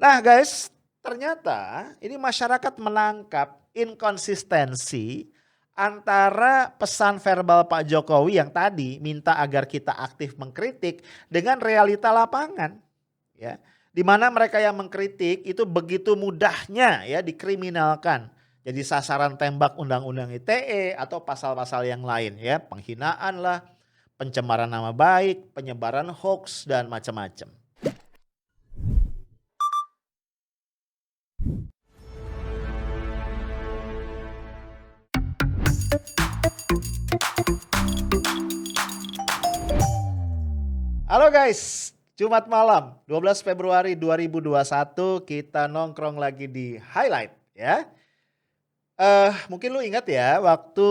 Nah guys, ternyata ini masyarakat menangkap inkonsistensi antara pesan verbal Pak Jokowi yang tadi minta agar kita aktif mengkritik dengan realita lapangan, ya. Di mana mereka yang mengkritik itu begitu mudahnya ya dikriminalkan. Jadi sasaran tembak undang-undang ITE atau pasal-pasal yang lain ya, penghinaan lah, pencemaran nama baik, penyebaran hoax dan macam-macam. Halo guys, Jumat malam 12 Februari 2021 kita nongkrong lagi di Highlight ya. Mungkin lu ingat ya waktu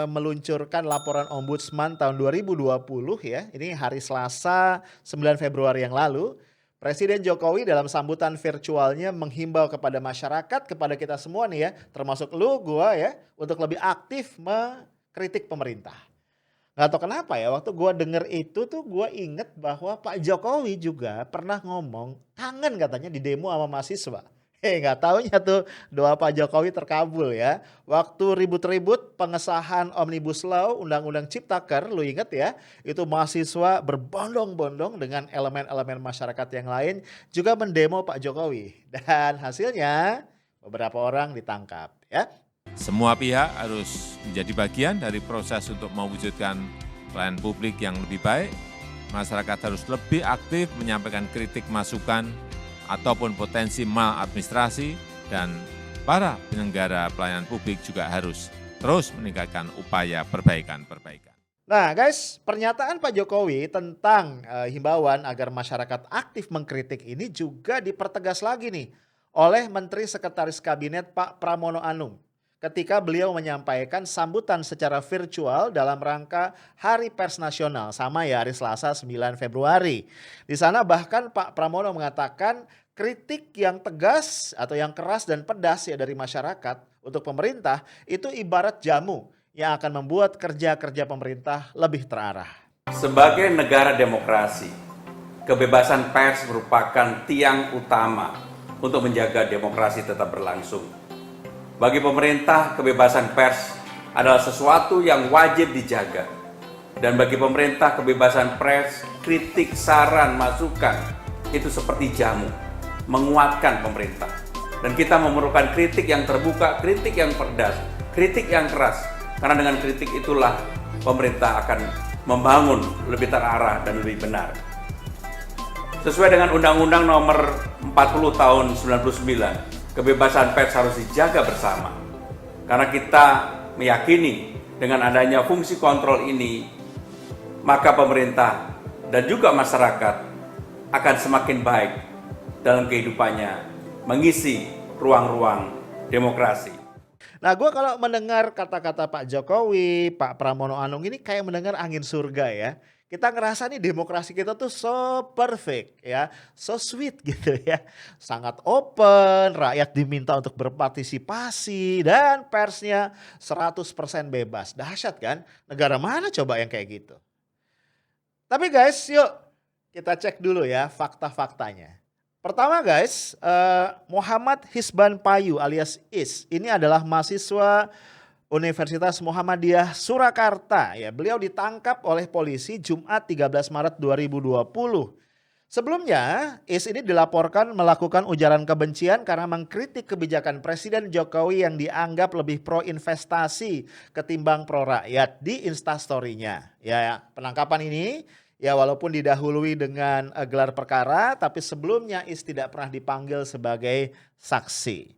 meluncurkan laporan Ombudsman tahun 2020 ya. Ini hari Selasa 9 Februari yang lalu. Presiden Jokowi dalam sambutan virtualnya menghimbau kepada masyarakat, kepada kita semua nih ya, termasuk lu, gua ya, untuk lebih aktif mengkritik pemerintah. Nggak tahu kenapa ya, waktu gua denger itu tuh gua inget bahwa Pak Jokowi juga pernah ngomong kangen katanya di demo sama mahasiswa. Nggak taunya tuh doa Pak Jokowi terkabul ya. Waktu ribut-ribut pengesahan Omnibus Law Undang-Undang Ciptaker, lu inget ya, itu mahasiswa berbondong-bondong dengan elemen-elemen masyarakat yang lain juga mendemo Pak Jokowi. Dan hasilnya beberapa orang ditangkap ya. Semua pihak harus menjadi bagian dari proses untuk mewujudkan pelayanan publik yang lebih baik. Masyarakat harus lebih aktif menyampaikan kritik, masukan, ataupun potensi maladministrasi, dan para penyelenggara pelayanan publik juga harus terus meningkatkan upaya perbaikan-perbaikan. Nah guys, pernyataan Pak Jokowi tentang himbauan agar masyarakat aktif mengkritik ini juga dipertegas lagi nih oleh Menteri Sekretaris Kabinet Pak Pramono Anung ketika beliau menyampaikan sambutan secara virtual dalam rangka Hari Pers Nasional, sama ya hari Selasa 9 Februari. Di sana bahkan Pak Pramono mengatakan kritik yang tegas atau yang keras dan pedas ya dari masyarakat untuk pemerintah itu ibarat jamu yang akan membuat kerja-kerja pemerintah lebih terarah. Sebagai negara demokrasi, kebebasan pers merupakan tiang utama untuk menjaga demokrasi tetap berlangsung. Bagi pemerintah, kebebasan pers adalah sesuatu yang wajib dijaga. Dan bagi pemerintah, kebebasan pers, kritik, saran, masukan, itu seperti jamu, menguatkan pemerintah. Dan kita memerlukan kritik yang terbuka, kritik yang pedas, kritik yang keras. Karena dengan kritik itulah pemerintah akan membangun lebih terarah dan lebih benar. Sesuai dengan Undang-Undang Nomor 40 Tahun 99, kebebasan pers harus dijaga bersama. Karena kita meyakini dengan adanya fungsi kontrol ini, maka pemerintah dan juga masyarakat akan semakin baik dalam kehidupannya mengisi ruang-ruang demokrasi. Nah gue kalau mendengar kata-kata Pak Jokowi, Pak Pramono Anung ini kayak mendengar angin surga ya. Kita ngerasa nih demokrasi kita tuh so perfect ya, so sweet gitu ya. Sangat open, rakyat diminta untuk berpartisipasi dan persnya 100% bebas. Dahsyat kan? Negara mana coba yang kayak gitu? Tapi guys yuk kita cek dulu ya fakta-faktanya. Pertama guys, Muhammad Hisban Payu alias Is ini adalah mahasiswa Universitas Muhammadiyah Surakarta ya. Beliau ditangkap oleh polisi Jumat 13 Maret 2020. Sebelumnya, Is ini dilaporkan melakukan ujaran kebencian karena mengkritik kebijakan Presiden Jokowi yang dianggap lebih pro investasi ketimbang pro rakyat di Instastory-nya. Ya, penangkapan ini ya walaupun didahului dengan gelar perkara, tapi sebelumnya Is tidak pernah dipanggil sebagai saksi.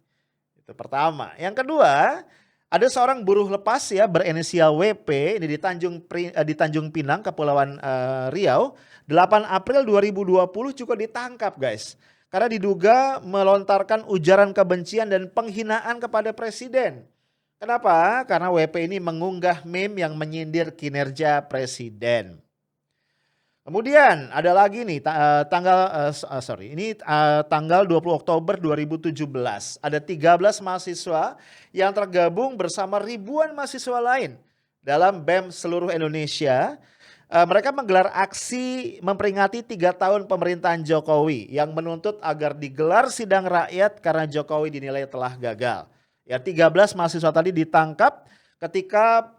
Itu pertama. Yang kedua, ada seorang buruh lepas ya berinisial WP ini di Tanjung Pinang, Kepulauan Riau, 8 April 2020 juga ditangkap guys. Karena diduga melontarkan ujaran kebencian dan penghinaan kepada presiden. Kenapa? Karena WP ini mengunggah meme yang menyindir kinerja presiden. Kemudian ada lagi nih tanggal 20 Oktober 2017 ada 13 mahasiswa yang tergabung bersama ribuan mahasiswa lain dalam BEM seluruh Indonesia Mereka menggelar aksi memperingati 3 tahun pemerintahan Jokowi yang menuntut agar digelar sidang rakyat karena Jokowi dinilai telah gagal. Ya, 13 mahasiswa tadi ditangkap ketika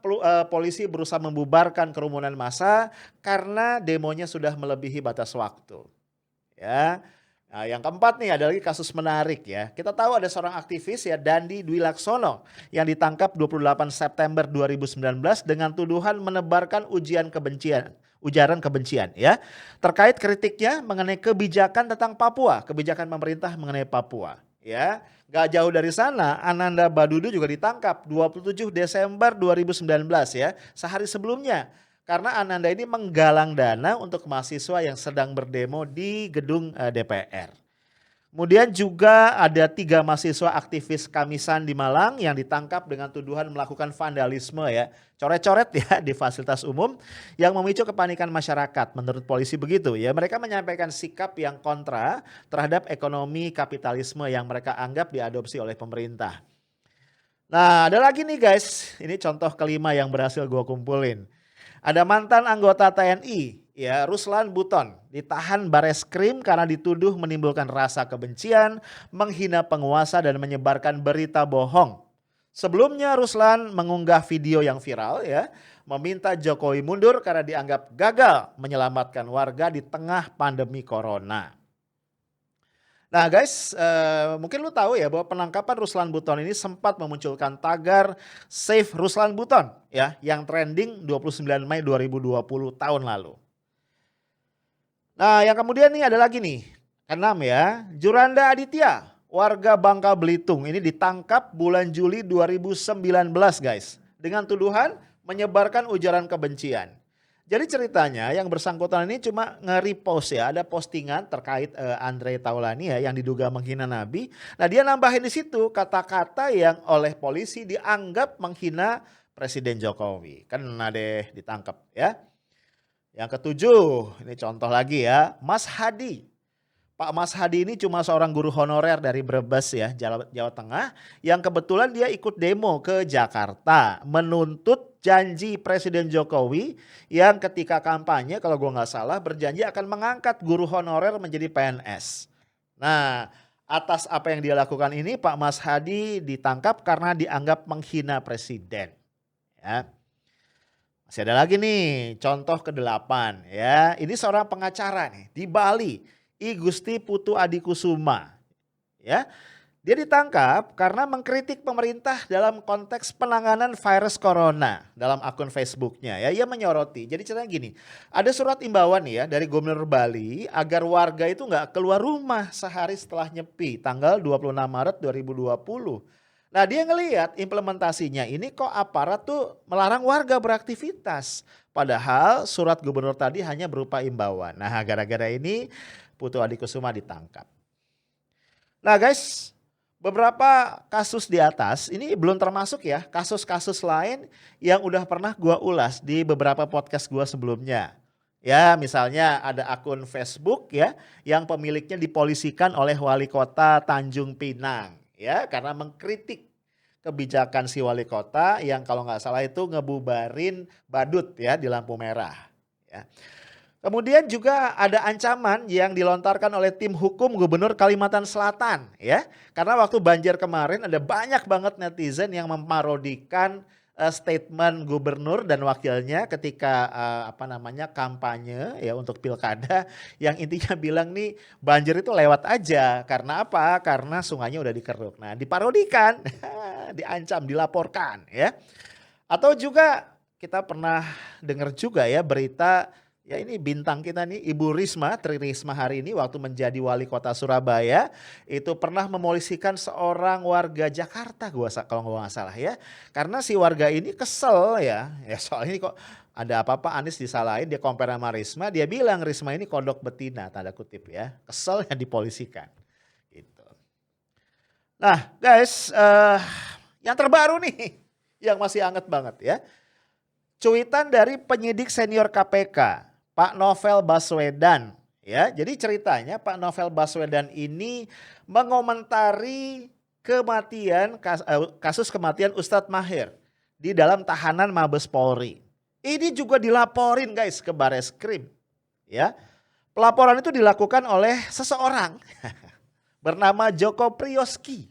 polisi berusaha membubarkan kerumunan massa karena demonya sudah melebihi batas waktu. Ya. Nah, yang keempat nih ada lagi kasus menarik ya. Kita tahu ada seorang aktivis ya, Dandi Dwi Laksono, yang ditangkap 28 September 2019 dengan tuduhan menebarkan ujaran kebencian ya. Terkait kritiknya mengenai kebijakan tentang Papua, kebijakan pemerintah mengenai Papua ya. Gak jauh dari sana Ananda Badudu juga ditangkap 27 Desember 2019 ya, sehari sebelumnya. Karena Ananda ini menggalang dana untuk mahasiswa yang sedang berdemo di gedung DPR. Kemudian juga ada 3 mahasiswa aktivis Kamisan di Malang yang ditangkap dengan tuduhan melakukan vandalisme ya. Coret-coret ya di fasilitas umum yang memicu kepanikan masyarakat. Menurut polisi begitu ya. Mereka menyampaikan sikap yang kontra terhadap ekonomi kapitalisme yang mereka anggap diadopsi oleh pemerintah. Nah, ada lagi nih guys. Ini contoh kelima yang berhasil gue kumpulin. Ada mantan anggota TNI, ya, Ruslan Buton, ditahan Bareskrim karena dituduh menimbulkan rasa kebencian, menghina penguasa dan menyebarkan berita bohong. Sebelumnya Ruslan mengunggah video yang viral ya, meminta Jokowi mundur karena dianggap gagal menyelamatkan warga di tengah pandemi corona. Nah guys, mungkin lu tahu ya bahwa penangkapan Ruslan Buton ini sempat memunculkan tagar Save Ruslan Buton ya, yang trending 29 Mei 2020 tahun lalu. Nah yang kemudian nih ada lagi nih, keenam ya, Juranda Aditya, warga Bangka Belitung ini ditangkap bulan Juli 2019 guys, dengan tuduhan menyebarkan ujaran kebencian. Jadi ceritanya yang bersangkutan ini cuma nge-repost ya, ada postingan terkait Andre Taulani ya yang diduga menghina Nabi. Nah dia nambahin di situ kata-kata yang oleh polisi dianggap menghina Presiden Jokowi. Kena deh, ditangkap ya. Yang ketujuh, ini contoh lagi ya, Mas Hadi. Pak Mas Hadi ini cuma seorang guru honorer dari Brebes ya, Jawa Tengah, yang kebetulan dia ikut demo ke Jakarta menuntut janji Presiden Jokowi yang ketika kampanye kalau gue nggak salah berjanji akan mengangkat guru honorer menjadi PNS. Nah atas apa yang dia lakukan ini Pak Mas Hadi ditangkap karena dianggap menghina Presiden. Ya. Masih ada lagi nih contoh ke-8 ya, ini seorang pengacara nih di Bali. I Gusti Putu Adikusuma ya, dia ditangkap karena mengkritik pemerintah dalam konteks penanganan virus corona dalam akun Facebooknya ya. Ia menyoroti, jadi ceritanya gini, ada surat imbauan ya dari Gubernur Bali agar warga itu nggak keluar rumah sehari setelah nyepi tanggal 26 Maret 2020. Nah dia ngelihat implementasinya ini kok aparat tuh melarang warga beraktivitas. Padahal surat gubernur tadi hanya berupa imbauan. Nah gara-gara ini Putu Adikusuma ditangkap. Nah guys, beberapa kasus di atas ini belum termasuk ya kasus-kasus lain yang udah pernah gua ulas di beberapa podcast gua sebelumnya. Ya misalnya ada akun Facebook ya yang pemiliknya dipolisikan oleh wali kota Tanjung Pinang ya karena mengkritik kebijakan si wali kota yang kalau nggak salah itu ngebubarin badut ya di lampu merah ya. Kemudian juga ada ancaman yang dilontarkan oleh tim hukum Gubernur Kalimantan Selatan ya. Karena waktu banjir kemarin ada banyak banget netizen yang memparodikan statement gubernur dan wakilnya ketika kampanye ya untuk pilkada yang intinya bilang nih banjir itu lewat aja. Karena apa? Karena sungainya udah dikeruk. Nah, diparodikan, diancam, dilaporkan ya. Atau juga kita pernah dengar juga ya berita. Ya ini bintang kita nih Ibu Risma, Tri Risma hari ini waktu menjadi wali kota Surabaya itu pernah memolisikan seorang warga Jakarta kalau nggak salah ya. Karena si warga ini kesel ya soalnya ini kok ada apa-apa Anies disalahin, dia compare sama Risma, dia bilang Risma ini kodok betina tanda kutip ya, kesel yang dipolisikan gitu. Nah guys yang terbaru nih yang masih hangat banget ya. Cuitan dari penyidik senior KPK Pak Novel Baswedan ya. Jadi ceritanya Pak Novel Baswedan ini mengomentari kasus kematian Ustadz Mahir di dalam tahanan Mabes Polri. Ini juga dilaporin guys ke Bareskrim. Ya. Pelaporan itu dilakukan oleh seseorang bernama Joko Priyoski.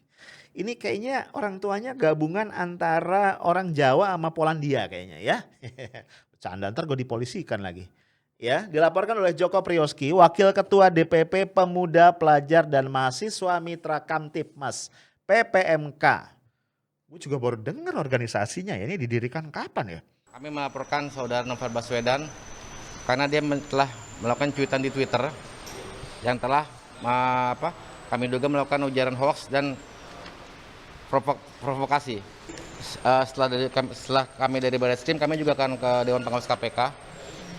Ini kayaknya orang tuanya gabungan antara orang Jawa sama Polandia kayaknya ya. Bercanda, ntar gue dipolisikan lagi. Ya, dilaporkan oleh Joko Priyoski, Wakil Ketua DPP Pemuda Pelajar dan Mahasiswa Mitra Kamtipmas PPMK. Gue juga baru dengar organisasinya ya, ini didirikan kapan ya? Kami melaporkan saudara Novel Baswedan karena dia telah melakukan cuitan di Twitter yang telah kami duga melakukan ujaran hoax dan provokasi. Setelah kami dari Bareskrim, kami juga akan ke Dewan Pengawas KPK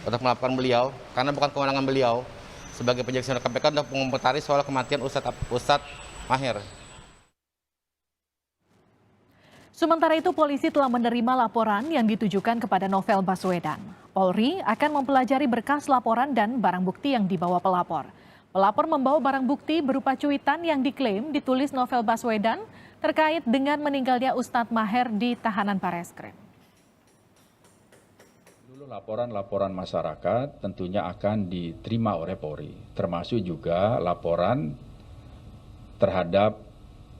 untuk melaporkan beliau karena bukan kewenangan beliau sebagai penyidik senior KPK untuk mengomentari soal kematian Ustadz Maher. Sementara itu, polisi telah menerima laporan yang ditujukan kepada Novel Baswedan. Polri akan mempelajari berkas laporan dan barang bukti yang dibawa pelapor. Pelapor membawa barang bukti berupa cuitan yang diklaim ditulis Novel Baswedan terkait dengan meninggalnya Ustadz Maher di tahanan Bareskrim. Dulu laporan-laporan masyarakat tentunya akan diterima oleh Polri, termasuk juga laporan terhadap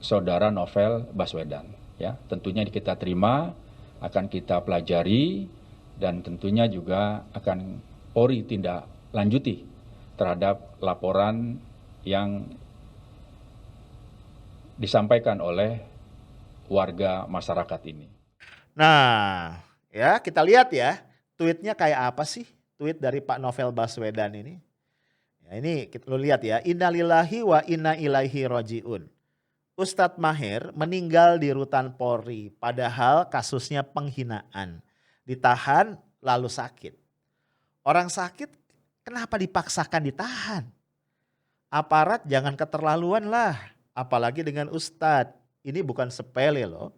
saudara Novel Baswedan. Ya, tentunya kita terima, akan kita pelajari, dan tentunya juga akan Polri tindak lanjuti terhadap laporan yang disampaikan oleh warga masyarakat ini. Nah, ya kita lihat ya, tweetnya kayak apa sih? Tweet dari Pak Novel Baswedan ini. Ya, ini kita lihat ya, innalillahi wa inna ilaihi rojiun. Ustadz Maher meninggal di rutan Polri, padahal kasusnya penghinaan. Ditahan lalu sakit. Orang sakit kenapa dipaksakan ditahan? Aparat jangan keterlaluan lah, apalagi dengan Ustadz. Ini bukan sepele loh.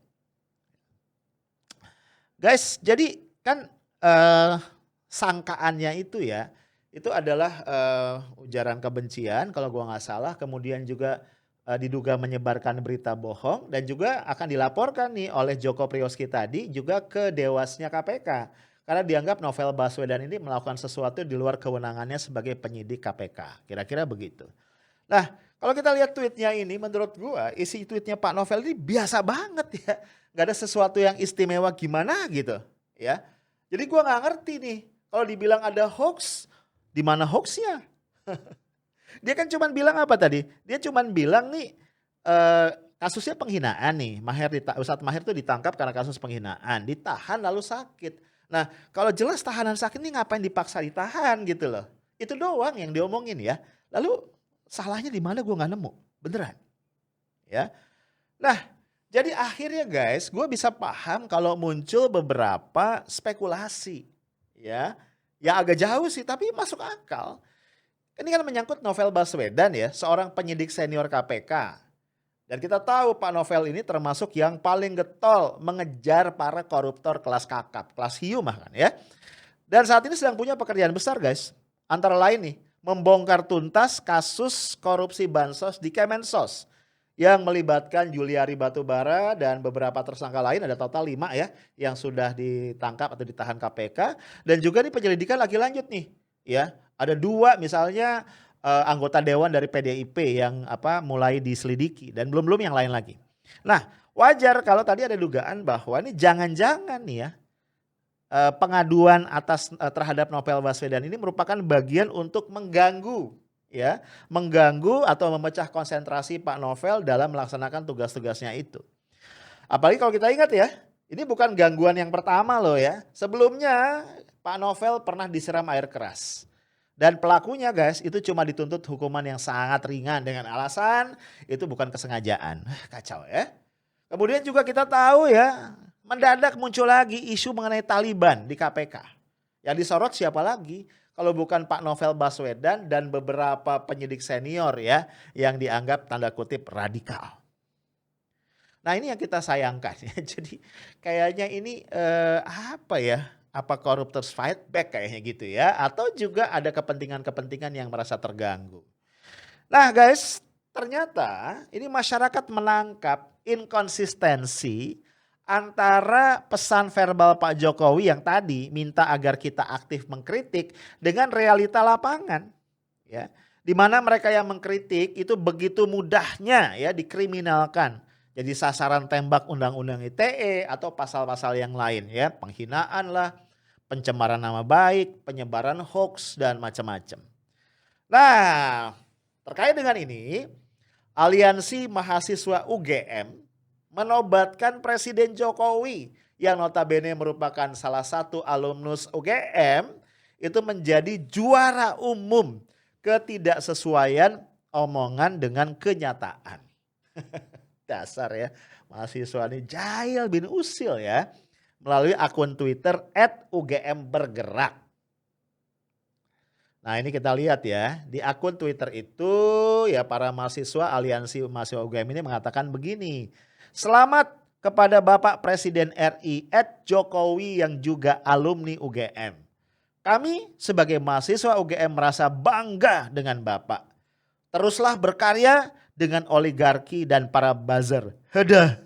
Guys, jadi kan sangkaannya itu ya, itu adalah ujaran kebencian kalau gua nggak salah, kemudian juga diduga menyebarkan berita bohong dan juga akan dilaporkan nih oleh Joko Priyoski tadi juga ke Dewasnya KPK. Karena dianggap Novel Baswedan ini melakukan sesuatu di luar kewenangannya sebagai penyidik KPK. Kira-kira begitu. Nah, kalau kita lihat tweetnya ini menurut gua isi tweetnya Pak Novel ini biasa banget ya. Gak ada sesuatu yang istimewa gimana gitu ya. Jadi gua gak ngerti nih kalau dibilang ada hoax, di mana hoaxnya? Dia kan cuman bilang apa tadi? Dia cuman bilang nih kasusnya penghinaan nih. Ustadz Maher tuh ditangkap karena kasus penghinaan, ditahan lalu sakit. Nah, kalau jelas tahanan sakit nih ngapain dipaksa ditahan gitu loh. Itu doang yang diomongin ya. Lalu salahnya di mana gue nggak nemu, beneran. Ya. Nah, jadi akhirnya guys, gue bisa paham kalau muncul beberapa spekulasi ya. Yang agak jauh sih tapi masuk akal. Ini kan menyangkut Novel Baswedan ya, seorang penyidik senior KPK. Dan kita tahu Pak Novel ini termasuk yang paling getol mengejar para koruptor kelas kakap, kelas hiu bahkan ya. Dan saat ini sedang punya pekerjaan besar guys. Antara lain nih, membongkar tuntas kasus korupsi bansos di Kemensos. Yang melibatkan Juliari Batubara dan beberapa tersangka lain, ada total 5 ya. Yang sudah ditangkap atau ditahan KPK. Dan juga nih penyelidikan lagi lanjut nih ya. Ada 2 misalnya anggota dewan dari PDIP yang mulai diselidiki dan belum yang lain lagi. Nah, wajar kalau tadi ada dugaan bahwa ini jangan-jangan nih ya pengaduan terhadap Novel Baswedan ini merupakan bagian untuk mengganggu atau memecah konsentrasi Pak Novel dalam melaksanakan tugas-tugasnya itu. Apalagi kalau kita ingat ya, ini bukan gangguan yang pertama loh ya. Sebelumnya Pak Novel pernah disiram air keras. Dan pelakunya guys itu cuma dituntut hukuman yang sangat ringan dengan alasan itu bukan kesengajaan. Kacau ya. Kemudian juga kita tahu ya, mendadak muncul lagi isu mengenai Taliban di KPK. Yang disorot siapa lagi? Kalau bukan Pak Novel Baswedan dan beberapa penyidik senior ya yang dianggap tanda kutip radikal. Nah ini yang kita sayangkan ya. Jadi kayaknya ini apa corruptors fight back kayaknya gitu ya. Atau juga ada kepentingan-kepentingan yang merasa terganggu. Nah guys, ternyata ini masyarakat menangkap inkonsistensi antara pesan verbal Pak Jokowi yang tadi minta agar kita aktif mengkritik dengan realita lapangan, ya. Di mana mereka yang mengkritik itu begitu mudahnya ya dikriminalkan. Jadi sasaran tembak undang-undang ITE atau pasal-pasal yang lain ya, penghinaan lah, pencemaran nama baik, penyebaran hoax dan macam-macam. Nah, terkait dengan ini, Aliansi Mahasiswa UGM menobatkan Presiden Jokowi yang notabene merupakan salah satu alumnus UGM itu menjadi juara umum ketidaksesuaian omongan dengan kenyataan. Dasar ya, mahasiswa ini jahil bin usil ya. Melalui akun Twitter @UGMbergerak. Nah ini kita lihat ya, di akun Twitter itu ya para mahasiswa Aliansi Mahasiswa UGM ini mengatakan begini. Selamat kepada Bapak Presiden RI @Jokowi yang juga alumni UGM. Kami sebagai mahasiswa UGM merasa bangga dengan Bapak. Teruslah berkarya dengan oligarki dan para buzzer. Hadah.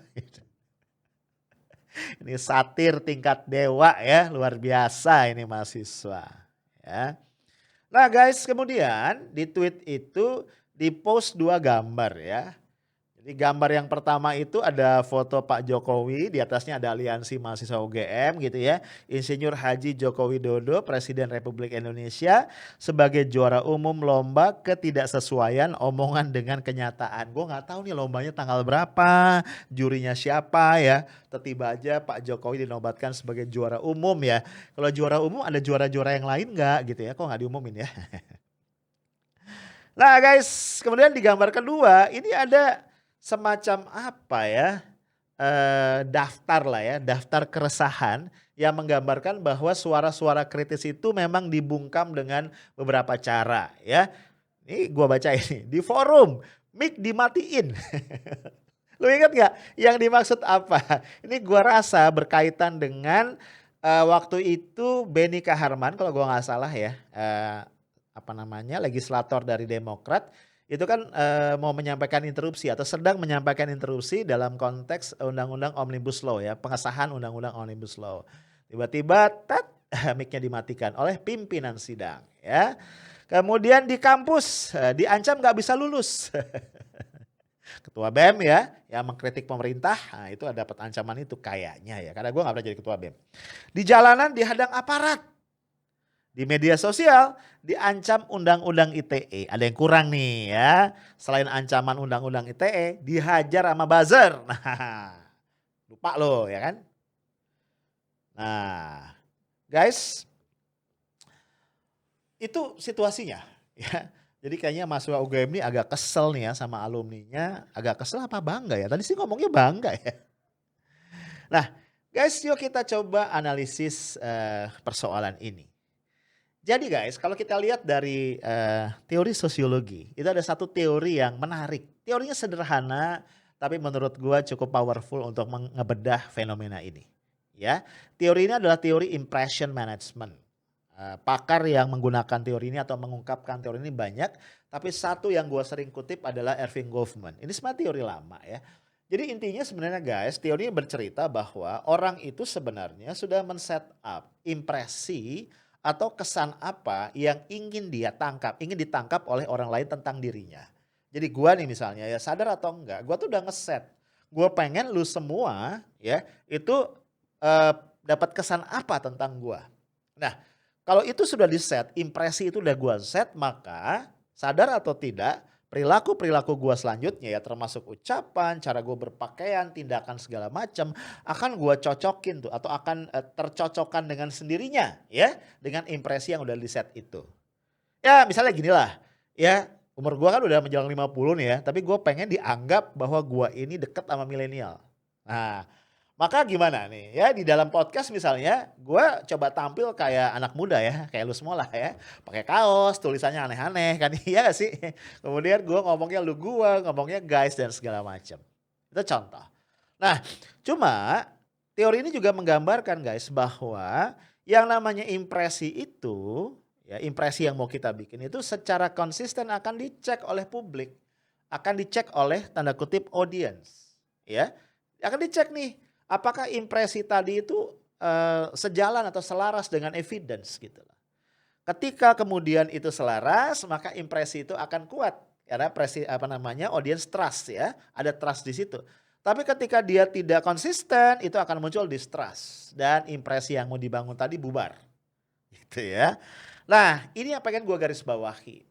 Ini satir tingkat dewa ya, luar biasa ini mahasiswa. Ya. Nah guys, kemudian di tweet itu di-post 2 gambar ya. Jadi gambar yang pertama itu ada foto Pak Jokowi, di atasnya ada Aliansi Mahasiswa UGM gitu ya. Insinyur Haji Joko Widodo, Presiden Republik Indonesia sebagai juara umum lomba ketidaksesuaian omongan dengan kenyataan. Gue nggak tahu nih lombanya tanggal berapa, jurinya siapa ya. Tiba aja Pak Jokowi dinobatkan sebagai juara umum ya. Kalau juara umum ada juara-juara yang lain nggak gitu ya? Kok nggak diumumin ya? Nah guys, kemudian di gambar kedua ini ada semacam apa ya, daftar lah ya, daftar keresahan yang menggambarkan bahwa suara-suara kritis itu memang dibungkam dengan beberapa cara ya. Ini gua baca ini, di forum, mic dimatiin. Lu ingat gak yang dimaksud apa? Ini gua rasa berkaitan dengan waktu itu Benny Kaharman kalau gua gak salah ya, legislator dari Demokrat. Itu kan mau menyampaikan interupsi atau sedang menyampaikan interupsi dalam konteks Undang-Undang Omnibus Law ya, pengesahan Undang-Undang Omnibus Law. Tiba-tiba mic-nya dimatikan oleh pimpinan sidang ya. Kemudian di kampus diancam nggak bisa lulus. Ketua BEM ya, yang mengkritik pemerintah, nah itu ada dapat ancaman itu kayaknya ya, karena gue nggak pernah jadi ketua BEM. Di jalanan dihadang aparat. Di media sosial diancam undang-undang ITE. Ada yang kurang nih ya. Selain ancaman undang-undang ITE, dihajar sama buzzer. Nah, lupa lo ya kan. Nah, guys, itu situasinya ya. Jadi kayaknya mahasiswa UGM ini agak kesel nih ya sama alumninya. Agak kesel apa bangga ya? Tadi sih ngomongnya bangga ya. Nah, guys, yuk kita coba analisis persoalan ini. Jadi guys, kalau kita lihat dari teori sosiologi, itu ada satu teori yang menarik. Teorinya sederhana, tapi menurut gua cukup powerful untuk mengebedah fenomena ini. Ya, teori ini adalah teori impression management. Pakar yang menggunakan teori ini atau mengungkapkan teori ini banyak, tapi satu yang gua sering kutip adalah Erving Goffman. Ini sebenarnya teori lama ya. Jadi intinya sebenarnya guys, teori ini bercerita bahwa orang itu sebenarnya sudah men-set up impresi atau kesan apa yang ingin dia tangkap, ingin ditangkap oleh orang lain tentang dirinya. Jadi gua nih misalnya ya sadar atau enggak, gua tuh udah ngeset. Gua pengen lu semua ya itu dapat kesan apa tentang gua. Nah, kalau itu sudah di set, impresi itu udah gua set, maka sadar atau tidak, perilaku-perilaku gua selanjutnya ya termasuk ucapan, cara gua berpakaian, tindakan segala macam akan gua cocokin tuh atau akan tercocokkan dengan sendirinya ya dengan impresi yang udah di set itu. Ya misalnya gini lah ya, umur gua kan udah menjelang 50 nih ya, tapi gua pengen dianggap bahwa gua ini deket sama milenial. Nah, maka gimana nih ya di dalam podcast misalnya gue coba tampil kayak anak muda ya, kayak lu semua lah ya, pakai kaos tulisannya aneh-aneh kan, iya gak sih? Kemudian gue ngomongnya lu gue, ngomongnya guys dan segala macam. Itu contoh. Nah cuma teori ini juga menggambarkan guys bahwa yang namanya impresi itu ya, impresi yang mau kita bikin itu secara konsisten akan dicek oleh publik, akan dicek oleh tanda kutip audience ya, akan dicek nih. apakah impresi tadi itu sejalan atau selaras dengan evidence gitu loh. Ketika kemudian itu selaras, maka impresi itu akan kuat karena audience trust ya, ada trust di situ. Tapi ketika dia tidak konsisten, itu akan muncul distrust dan impresi yang mau dibangun tadi bubar. Gitu ya. Nah, ini yang pengen gue garis bawahi.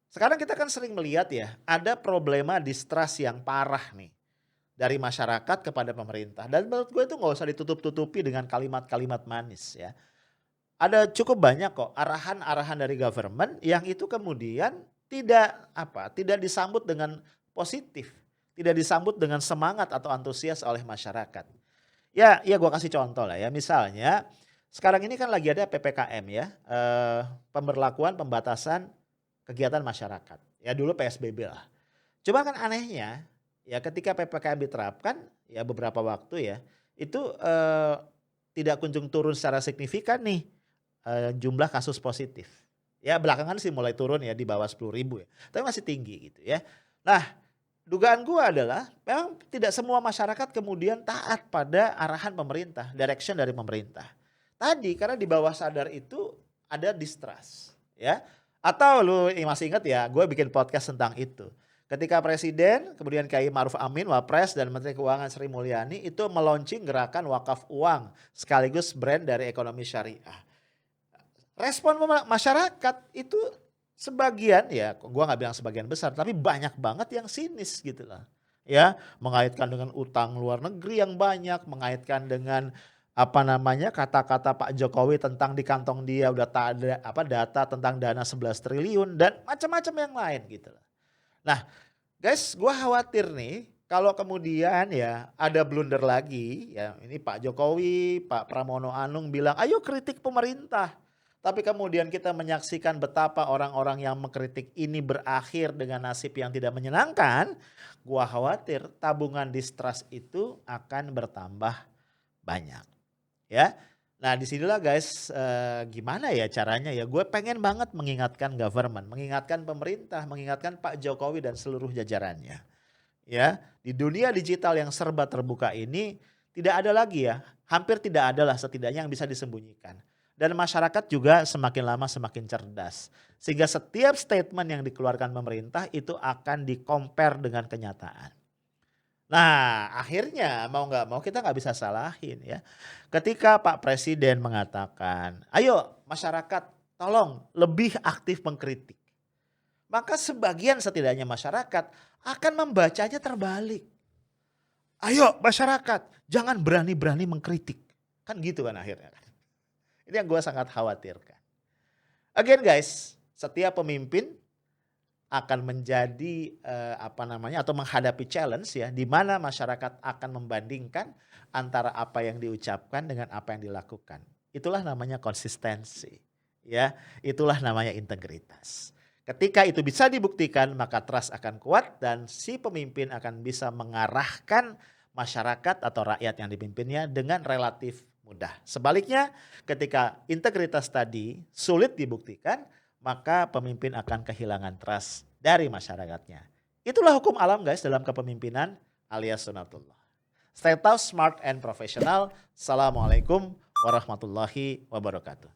Sekarang kita kan sering melihat ya, ada problema distrust yang parah nih dari masyarakat kepada pemerintah. Dan menurut gue itu nggak usah ditutup-tutupi dengan kalimat-kalimat manis ya. Ada cukup banyak kok arahan-arahan dari government yang itu kemudian tidak disambut dengan positif, tidak disambut dengan semangat atau antusias oleh masyarakat. Ya gue kasih contoh lah ya, misalnya sekarang ini kan lagi ada PPKM ya, pemberlakuan pembatasan kegiatan masyarakat. Ya dulu PSBB lah. Cuma kan anehnya ya ketika PPKM diterapkan ya beberapa waktu ya, itu tidak kunjung turun secara signifikan nih jumlah kasus positif. Ya belakangan sih mulai turun ya di bawah 10.000 ya. Tapi masih tinggi gitu ya. Nah dugaan gua adalah memang tidak semua masyarakat kemudian taat pada arahan pemerintah, direction dari pemerintah. Tadi karena di bawah sadar itu ada distrust ya. Atau lu masih ingat ya gue bikin podcast tentang itu. Ketika Presiden, kemudian Kiai Ma'ruf Amin, Wapres dan Menteri Keuangan Sri Mulyani itu meluncing gerakan wakaf uang sekaligus brand dari ekonomi syariah. Respon masyarakat itu sebagian ya, gua nggak bilang sebagian besar, tapi banyak banget yang sinis gitu lah. Ya, mengaitkan dengan utang luar negeri yang banyak, mengaitkan dengan kata-kata Pak Jokowi tentang di kantong dia udah tak ada data tentang dana 11 triliun dan macam-macam yang lain gitu lah. Nah, guys, gua khawatir nih kalau kemudian ya ada blunder lagi ya, ini Pak Jokowi, Pak Pramono Anung bilang, "Ayo kritik pemerintah." Tapi kemudian kita menyaksikan betapa orang-orang yang mengkritik ini berakhir dengan nasib yang tidak menyenangkan, gua khawatir tabungan distrust itu akan bertambah banyak. Ya. Nah, disinilah guys gimana ya caranya ya, gue pengen banget mengingatkan government, mengingatkan pemerintah, mengingatkan Pak Jokowi dan seluruh jajarannya. Ya, di dunia digital yang serba terbuka ini tidak ada lagi ya, hampir tidak ada lah setidaknya yang bisa disembunyikan. Dan masyarakat juga semakin lama semakin cerdas. Sehingga setiap statement yang dikeluarkan pemerintah itu akan di-compare dengan kenyataan. Nah akhirnya mau nggak mau kita nggak bisa salahin ya. Ketika Pak Presiden mengatakan, ayo masyarakat tolong lebih aktif mengkritik. Maka sebagian setidaknya masyarakat akan membacanya terbalik. Ayo masyarakat jangan berani-berani mengkritik. Kan gitu kan akhirnya. Ini yang gue sangat khawatirkan. Again guys, setiap pemimpin akan menjadi atau menghadapi challenge ya, di mana masyarakat akan membandingkan antara apa yang diucapkan dengan apa yang dilakukan. Itulah namanya konsistensi, ya. Itulah namanya integritas. Ketika itu bisa dibuktikan, maka trust akan kuat dan si pemimpin akan bisa mengarahkan masyarakat atau rakyat yang dipimpinnya dengan relatif mudah. Sebaliknya, ketika integritas tadi sulit dibuktikan, maka pemimpin akan kehilangan trust dari masyarakatnya. Itulah hukum alam guys dalam kepemimpinan alias sunatullah. Stay tough, smart and professional. Assalamualaikum warahmatullahi wabarakatuh.